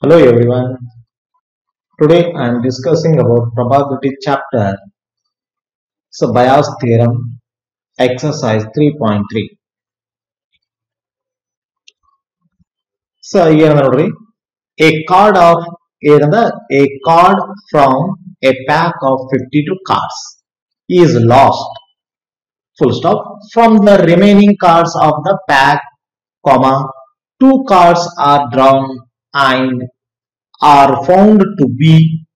Hello everyone. Today I am discussing about probability chapter. So Bayes theorem exercise 3.3. So here ನೋಡ್ರಿ a card of a card from a pack of 52 cards is lost full stop from the remaining cards of the pack comma two cards are drawn and are found to be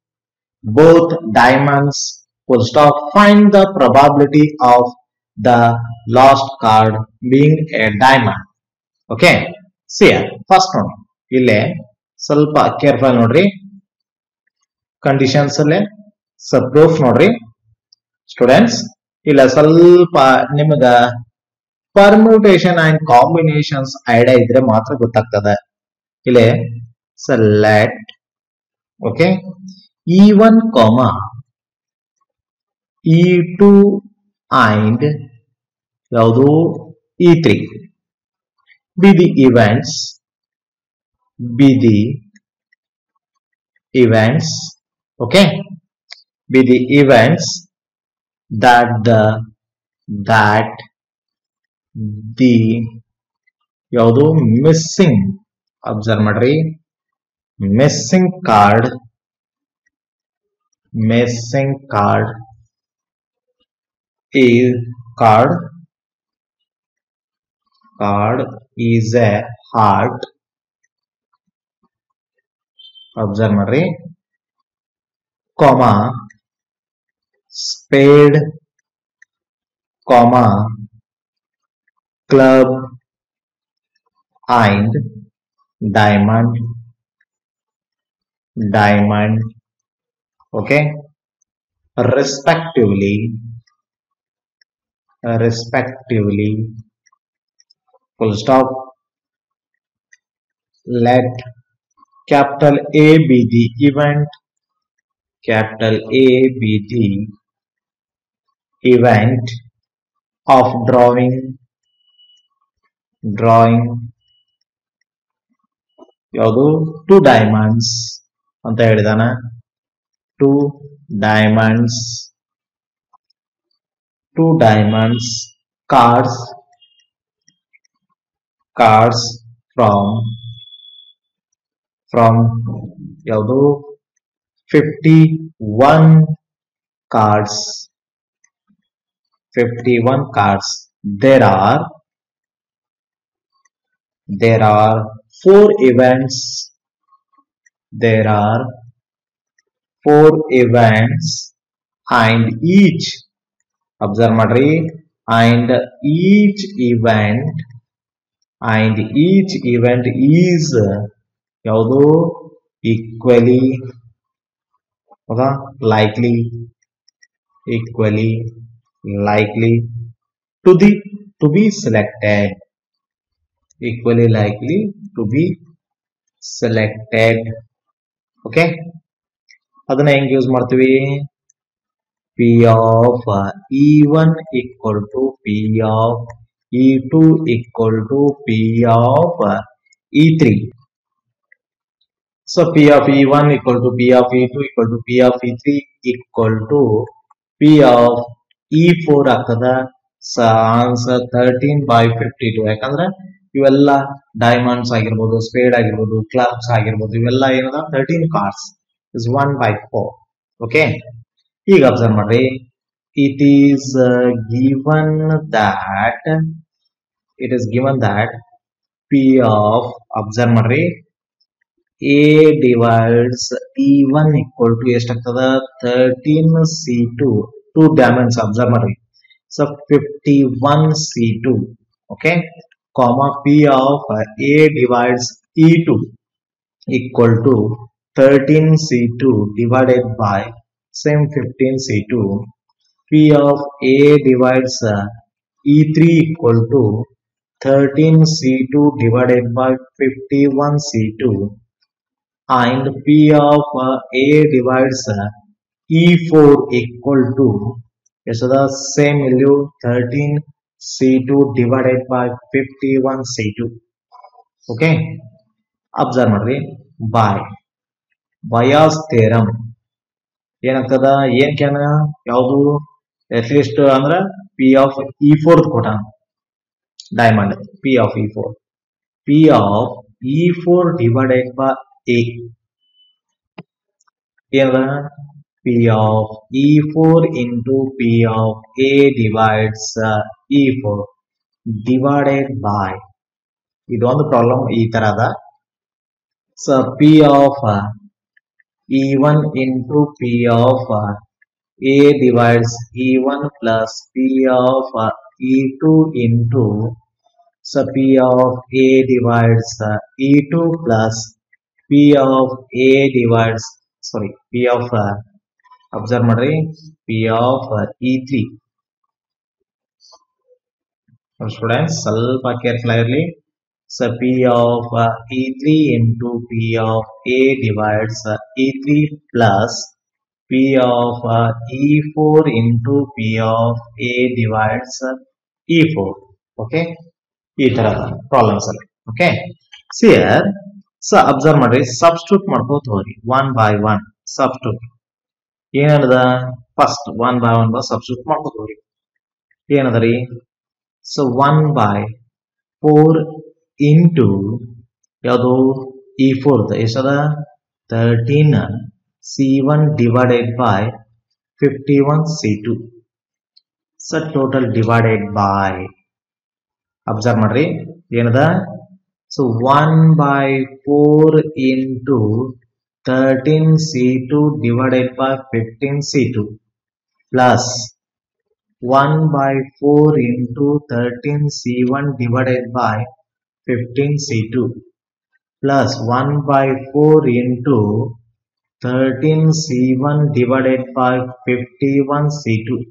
both diamonds full stop find the probability of the lost card being a diamond. Okay, see first ನೋಡಿ ಇಲ್ಲೇ ಸ್ವಲ್ಪ careful ನೋಡ್ರಿ conditions ಅಲ್ಲೇ ಸಬ್ proof ನೋಡ್ರಿ students ಇಲ್ಲ ಸ್ವಲ್ಪ ನಿಮಗ ಪರ್ಮ್ಯೂಟೇಷನ್ and combinations idea ಇದ್ರೆ ಮಾತ್ರ ಗೊತ್ತಾಗ್ತದೆ ಇಲ್ಲೇ select okay E1, E2 and E3 be the events okay be the events that the missing observe ಮಾಡ್ರಿ missing card is a heart observe ಮಾಡ್ರಿ comma spade comma club and diamond okay respectively full stop let capital A be the event of drawing ಯಾವುದು two diamonds ಅಂತ ಹೇಳಿದಾನ two diamonds cards from ಯಾವುದು 51 cards there are four events and each observe ಮಾಡ್ರಿ and each event is ಯಾವುದು equally likely to be selected okay ಅದನ್ನ ಹೆಂಗೆ use ಮಾಡ್ತೀವಿ P of E1 equal to P of E2 equal to P of E3 so P of E1 equal to P of E2 equal to P of E3 equal to P of E4 ಆಗ್ತದ answer 13/52 ಯಾಕಂದ್ರೆ ಇವೆಲ್ಲ diamonds ಆಗಿರ್ಬೋದು speed ಆಗಿರ್ಬೋದು clubs ಆಗಿರ್ಬೋದು ಇವೆಲ್ಲ ಏನದ 13 cards is 1/4 okay ಈಗ observe ಮಾಡ್ರಿ it is given that P of observe ಮಾಡ್ರಿ A divides E1 equal to ಎಷ್ಟಾಗ್ತದ 13C2 2 diamonds observe ಮಾಡ್ರಿ so 51C2 okay comma P of A divides E2 equal to 13C2 divided by same 15C2 P of A divides E3 equal to 13C2 divided by 51C2 and P of A divides E4 equal to the same value 13C2 divided by 51C2 okay observe ಮಾಡ್ರಿ by bias theorem ಏನಾಗ್ತದ ಏನ್ ಕ್ಯಾನ ಯಾವುದು at least ಅಂದ್ರ P of E4 ಕೊಟ್ಟಾನ diamond P of E4 divided by A ಏನದ P of E4 into P of A divides E4 divided by ಇದೊಂದು problem ಈ ತರ ಅದ so P of E1 into P of A divides E1 plus P of E2 into so P of A divides E2 plus P of A divides sorry P of observe ಮಾಡ್ರಿ P of E3 students ಸ್ವಲ್ಪ careful ಆಗಿರಲಿ so P of E3 into P of A divides E3 plus P of E4 into P of A divides E4 okay ಈ ತರ problems ಅಲ್ಲಿ okay ಸಿಯರ್ so observe ಮಾಡ್ರಿ substitute ಮಾಡ್ಕೋತ ಹೋಗ್ರಿ 1 by 1 substitute ಏನದ first 1 by 1 substitute ಮಾಡ್ಕೋತ ಹೋಗ್ರಿ ಏನದರಿ so 1 by 4 into ಯಾವುದು E4 ಎಷ್ಟದ 13 C1 divided by 51 C2 so total divided by observe ಮಾಡ್ರಿ ಏನದ so 1 by 4 into 13 C2 divided by 15 C2 plus 1 by 4 into 13 C1 divided by 15 C2 plus 1 by 4 into 13 C1 divided by 51 C2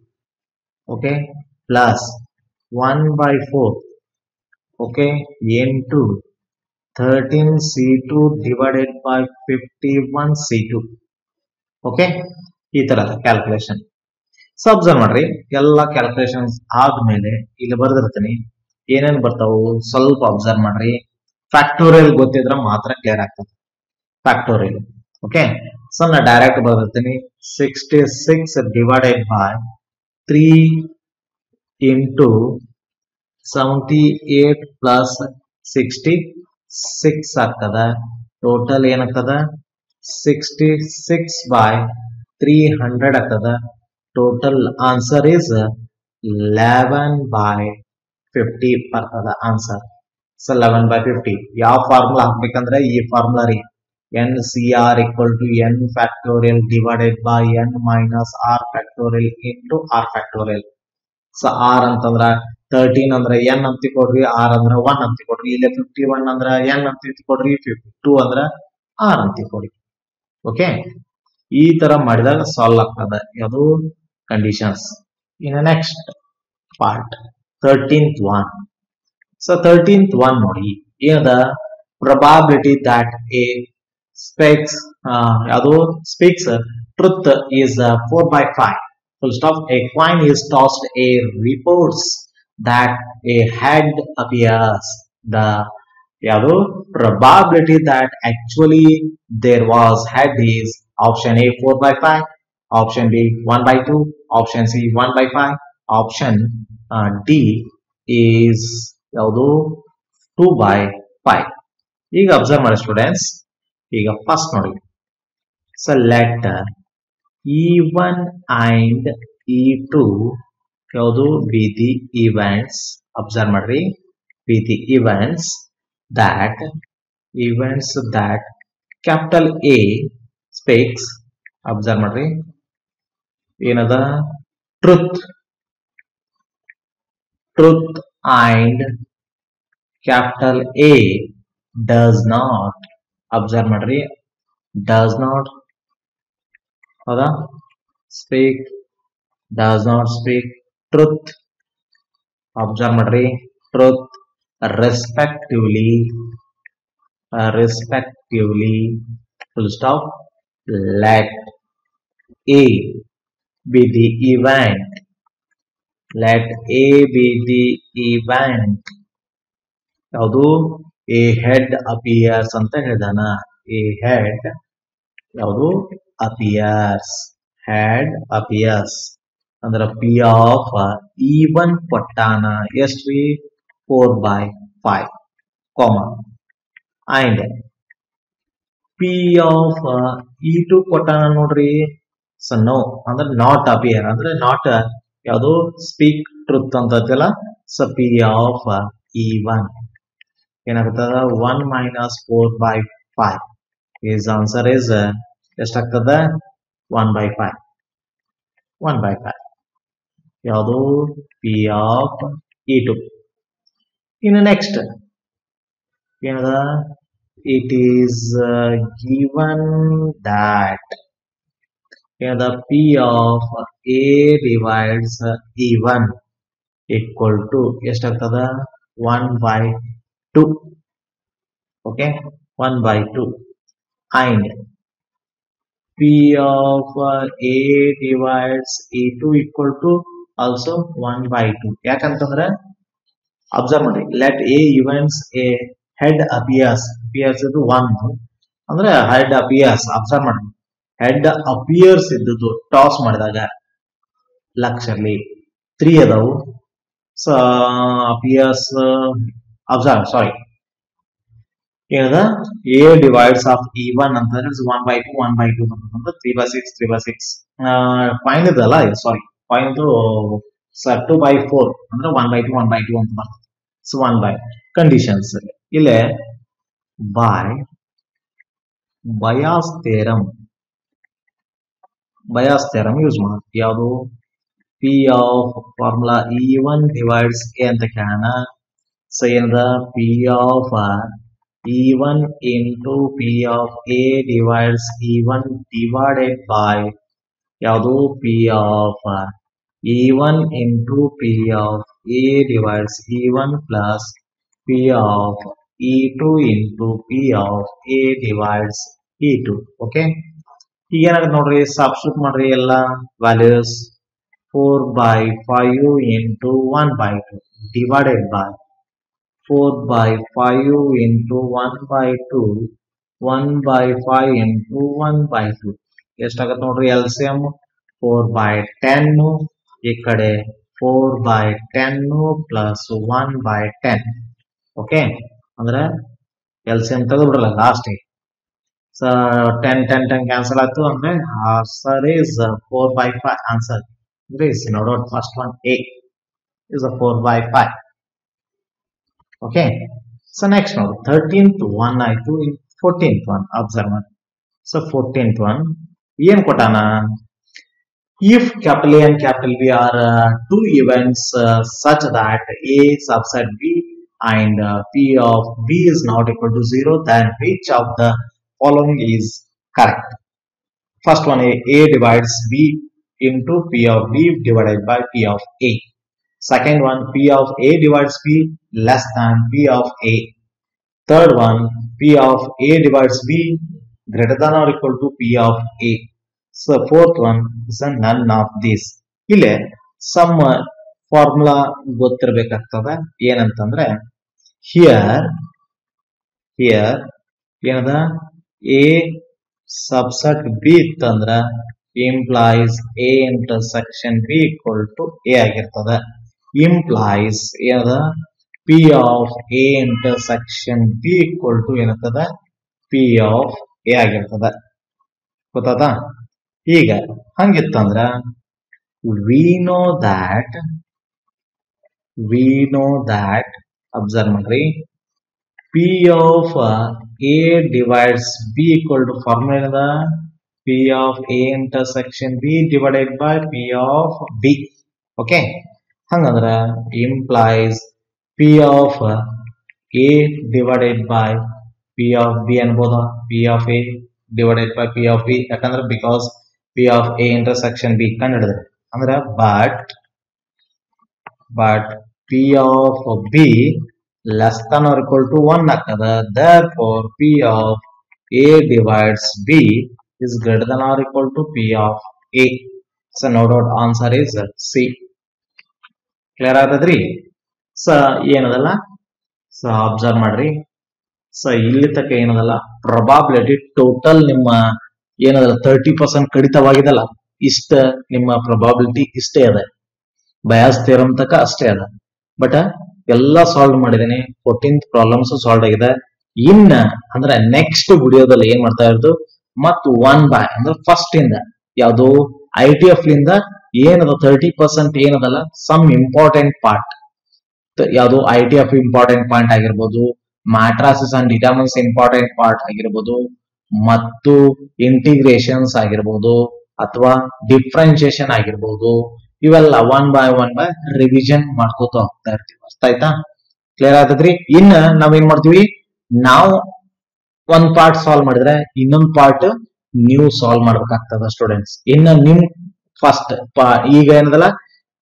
okay plus 1 by 4 okay into 13 C2 divided by 51 C2 okay ಈ ತರ calculation so observe ಮಾಡ್ರಿ ಎಲ್ಲ calculations ಆದ್ಮೇಲೆ ಇಲ್ಲಿ ಬರ್ದಿರ್ತೀನಿ ಏನೇನ್ ಬರ್ತಾವು ಸ್ವಲ್ಪ observe ಮಾಡ್ರಿ ಫ್ಯಾಕ್ಟೋರಿಯಲ್ ಗೊತ್ತಿದ್ರೆ ಮಾತ್ರ ಕ್ಲಿಯರ್ ಆಗ್ತದೆ ಫ್ಯಾಕ್ಟೋರಿಯಲ್ ಓಕೆ ಸೊ ನಾ direct ಬರ್ದಿರ್ತೀನಿ 66 divided by 3 into 78 plus 66 ಆಗ್ತದ ಟೋಟಲ್ ಏನಾಗ್ತದ 66 by 300 ಆಗ್ತದ ಟೋಟಲ್ ಆನ್ಸರ್ ಇಸ್ 11 by 50 ಬರ್ತದ ಆನ್ಸರ್ ಸೊ 11 by 50 ಯಾವ ಫಾರ್ಮುಲಾ ಹಾಕ್ಬೇಕಂದ್ರೆ ಈ ಫಾರ್ಮುಲಾ ರೀ NCR equal to n factorial divided by n minus r factorial into r factorial so r ಅಂತಂದ್ರ 13 ಅಂದ್ರ n ಅಂತ ಕೊಡ್ರಿ r ಅಂದ್ರ 1 ಅಂತ ಕೊಡ್ರಿ ಇಲ್ಲಿ 51 ಅಂದ್ರ n ಅಂತ ಕೊಡ್ರಿ 52 ಅಂದ್ರ r ಅಂತ ಕೊಡ್ರಿ ಓಕೆ ಈ ತರ ಮಾಡಿದಾಗ ಸಾಲ್ವ್ ಆಗ್ತದೆ ಯಾವುದು conditions in next part 13th one so 13th one ನೋಡಿ ಏನದ probability that a speaks ಯಾವುದು speaks truth is 4 by 5 full stop a coin is tossed a reports that a head appears the ಯಾವುದು probability that actually there was head is option A 4 by 5 option B 1 by 2 option C 1 by 5 option D is ಯಾವುದು 2 by 5 ಈಗ observe ಮಾಡಿ students ಈಗ first ನೋಡಿ so let E1 and E2 ಯಾವುದು be the events observe ಮಾಡ್ರಿ be the events that capital A speaks observe ಮಾಡ್ರಿ ಏನದ truth and capital A does not observe ಮಾಡ್ರಿ does not ಹೌದಾ does not speak truth observe ಮಾಡ್ರಿ truth respectively full stop let A be the event ಯಾವುದು a head appears ಅಂತ ಹೇಳಿದಾನ a head ಯಾವುದು appears had appears ಅಂದ್ರೆ P of E1 ಕೊಟ್ಟಾನ ಎಷ್ಟ್ರಿ 4/5 ಕಾಮ ಅಂಡ್ ಪಿ ಆಫ್ E2 ಕೊಟ್ಟಾನ ನೋಡ್ರಿ ಸೊ ನೋ ಅಂದ್ರೆ ನಾಟ್ ಅಪಿಯರ್ ಅಂದ್ರೆ ನಾಟ್ ಯಾವುದು ಸ್ಪೀಕ್ ಟ್ರುತ್ ಅಂತಲ್ಲ ಸೊ ಪಿ ಆಫ್ E1 ಏನಾಗ್ತದ 1 - 4/5 his answer is ಎಷ್ಟಾಗ್ತದ 1/5 1/5 ಯಾವುದು ಪಿ ಆಫ್ E2 ಇನ್ನು ನೆಕ್ಸ್ಟ್ ಏನದ it is given that ಏನದ P of A divides E1 equal to ಎಷ್ಟಾಗ್ತದ 1/2 okay 1/2 and P of A divides E2 equal to also 1/2 ಯಾಕಂತಂದ್ರೆ observe ಮಾಡಿ let A events a head appears ಇದು 1 ಅಂದ್ರೆ head appears observe ಮಾಡಿ head appears ಇದ್ದದ್ದು toss ಮಾಡಿದಾಗ ಲಕ್ಷಲ್ಲಿ 3 ಅದಾವು so appears observe ಸಾರಿ ಏನದ A divides of E1 ಅಂತಂದ್ರೆ 1/2 1/2 ಅಂತಂದ್ರೆ 3/6 3/6 ಪಾಯಿಂಟ್ ಇದಲ್ಲ ಸಾರಿ ಪಾಯಿಂಟ್ 2/4 ಅಂದ್ರೆ 1/2 1/2 ಅಂತ ಬರ್ತದೆ ಸೊ 1/, ಕಂಡೀಷನ್ಸ್ ಇಲ್ಲೇ ಬಯಾಸ್ ಥಿಯರಮ್ ಯೂಸ್ ಮಾಡೋದು ಯಾವುದು P of formula E1 divides A ಅಂತ ಕೇಳೋಣ ಸೊ ಏನದ P of E1 into P of A divides E1 divided by ಯಾವುದು P of E1 into P of A divides E1 plus P of E2 into P of A divides E2 okay ಈಗ ಏನಾಗುತ್ತೆ ನೋಡ್ರಿ substitute ಮಾಡ್ರಿ ಎಲ್ಲ values 4/5 into 1/2 divided by 4/5 into 1/2 1/5 into 1/2 ಎಷ್ಟಾಗತ್ತೆ ನೋಡ್ರಿ LCM 4/10 ಈ ಕಡೆ 4/10 ಪ್ಲಸ್ 1/10 ಓಕೆ ಅಂದ್ರೆ ಎಲ್ಸಿಎಂ ತೆಗೆದ್ಬಿಡಲ್ಲ ಲಾಸ್ಟ್ ಸೊ 10 ಕ್ಯಾನ್ಸಲ್ ಆಯ್ತು ಅಂದ್ರೆ answer is 4/5 answer is note first one A is a 4/5 okay so next note 13th one ಆಯ್ತು 14th one observe so 14th one ಏನ್ ಕೊಟ್ಟಾನ if capital A and capital B are two events such that A subset B and P of B is not equal to 0 then which of the following is correct first one A divides B into P of B divided by P of A. Second one, P of A divides B less than P of A. Third one, P of A divides B greater than or equal to P of A. So fourth one is a none of these. ಇಲ್ಲಿ some formula ಗೊತ್ತಿರಬೇಕಾಗ್ತದೆ ಏನಂತಂದ್ರೆ here ಏನದ A subset B ಇತ್ತಂದ್ರ implies A intersection B equal to A ಆಗಿರ್ತದೆ implies ಏನದ P of A intersection B equal to ಏನಂತದ P of A ಆಗಿರ್ತದೆ ಗೊತ್ತಾದ ಈಗ ಹಂಗಿತ್ತಂದ್ರ we know that observe ಮಾಡ್ರಿ P of A divides B equal to formula ಏನದ P of A intersection B divided by P of B okay ಹಂಗಂದ್ರ implies P of A divided by P of B ಅನ್ಬೋದ P of A divided by P of B ಯಾಕಂದ್ರೆ because P of A intersection B ಕಂಡುಹಿಡಿದ್ರೆ ಅಂದ್ರೆ but P of B less than or equal to 1 ಆಗ್ತದ therefore P of A divides B is greater than or equal to P of A. So no doubt answer is C. Clear ಆದದ್ರಿ so ಏನದಲ್ಲ so observe ಮಾಡ್ರಿ so ಇಲ್ಲಿ ತಕ್ಕ ಏನದಲ್ಲ probability total ನಿಮ್ಮ ಏನದಲ್ಲ 30% ಕಡಿತವಾಗಿದಲ್ಲ, ಇಷ್ಟ ನಿಮ್ಮ ಪ್ರೊಬಾಬಿಲಿಟಿ ಇಷ್ಟೇ ಅದ. ಬಯಾಸ್ ಥಿಯರಮ್ ತಕ ಅಷ್ಟೇ ಅದ. ಬಟ್ ಎಲ್ಲ ಸಾಲ್ವ್ ಮಾಡಿದೇನೆ, 14th ಪ್ರಾಬ್ಲಮ್ಸ್ ಸಾಲ್ವ್ ಆಗಿದೆ. ಇನ್ನ ಅಂದ್ರೆ ನೆಕ್ಸ್ಟ್ ವಿಡಿಯೋದಲ್ಲಿ ಏನ್ ಮಾಡ್ತಾ ಇರೋದು, ಮತ್ತು 1 by ಅಂದ್ರೆ ಫಸ್ಟ್ ಇಂದ ಯಾವುದು ITF ಲಿಂದ ಏನದ 30% ಏನದಲ್ಲ ಸಮ್ ಇಂಪಾರ್ಟೆಂಟ್ ಪಾರ್ಟ್, ಯಾವುದು ITF ಇಂಪಾರ್ಟೆಂಟ್ ಪಾಯಿಂಟ್ ಆಗಿರ್ಬೋದು, ಮ್ಯಾಟ್ರಾಸಿಸ್ ಅಂಡ್ ಡಿಟರ್ಮಿನ್ಸ್ ಇಂಪಾರ್ಟೆಂಟ್ ಪಾರ್ಟ್ ಆಗಿರ್ಬೋದು, ಮತ್ತು ಇಂಟಿಗ್ರೇಷನ್ಸ್ ಆಗಿರ್ಬೋದು, ಅಥವಾ ಡಿಫ್ರೆನ್ಶಿಯೇಷನ್ ಆಗಿರ್ಬೋದು, ಇವೆಲ್ಲ 1 by 1 by ರಿವಿಷನ್ ಮಾಡ್ಕೋತ ಹೋಗ್ತಾ ಇರ್ತೀವಿ. ಅರ್ಥ ಆಯ್ತಾ? ಕ್ಲಿಯರ್ ಆತದ್ರಿ? ಇನ್ನ ನಾವೇನ್ ಮಾಡ್ತೀವಿ, ನಾವು ಒಂದ್ ಪಾರ್ಟ್ ಸಾಲ್ವ್ ಮಾಡಿದ್ರೆ ಇನ್ನೊಂದು ಪಾರ್ಟ್ ನೀವು ಸಾಲ್ವ್ ಮಾಡ್ಬೇಕಾಗ್ತದ ಸ್ಟೂಡೆಂಟ್ಸ್. ಇನ್ನ ನಿಮ್ ಫಸ್ಟ್ ಈಗ ಏನದಲ್ಲ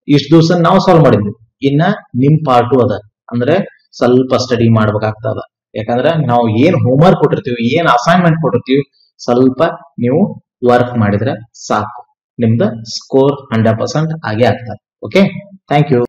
ಇಷ್ಟು ದಿವಸ ನಾವು ಸಾಲ್ವ್ ಮಾಡಿದ್ವಿ, ಇನ್ನ ನಿಮ್ ಪಾರ್ಟು ಅದ, ಅಂದ್ರೆ ಸ್ವಲ್ಪ ಸ್ಟಡಿ ಮಾಡ್ಬೇಕಾಗ್ತದ. ಯಾಕಂದ್ರೆ ನಾವು ಏನ್ ಹೋಮ್ವರ್ಕ್ ಕೊಟ್ಟಿರ್ತೀವಿ, ಏನ್ ಅಸೈನ್ಮೆಂಟ್ ಕೊಟ್ಟಿರ್ತೀವಿ, ಸ್ವಲ್ಪ ನೀವು ವರ್ಕ್ ಮಾಡಿದ್ರೆ ಸಾಕು, ನಿಮ್ದು ಸ್ಕೋರ್ 100% ಆಗೇ ಆಗ್ತದೆ. Okay, thank you.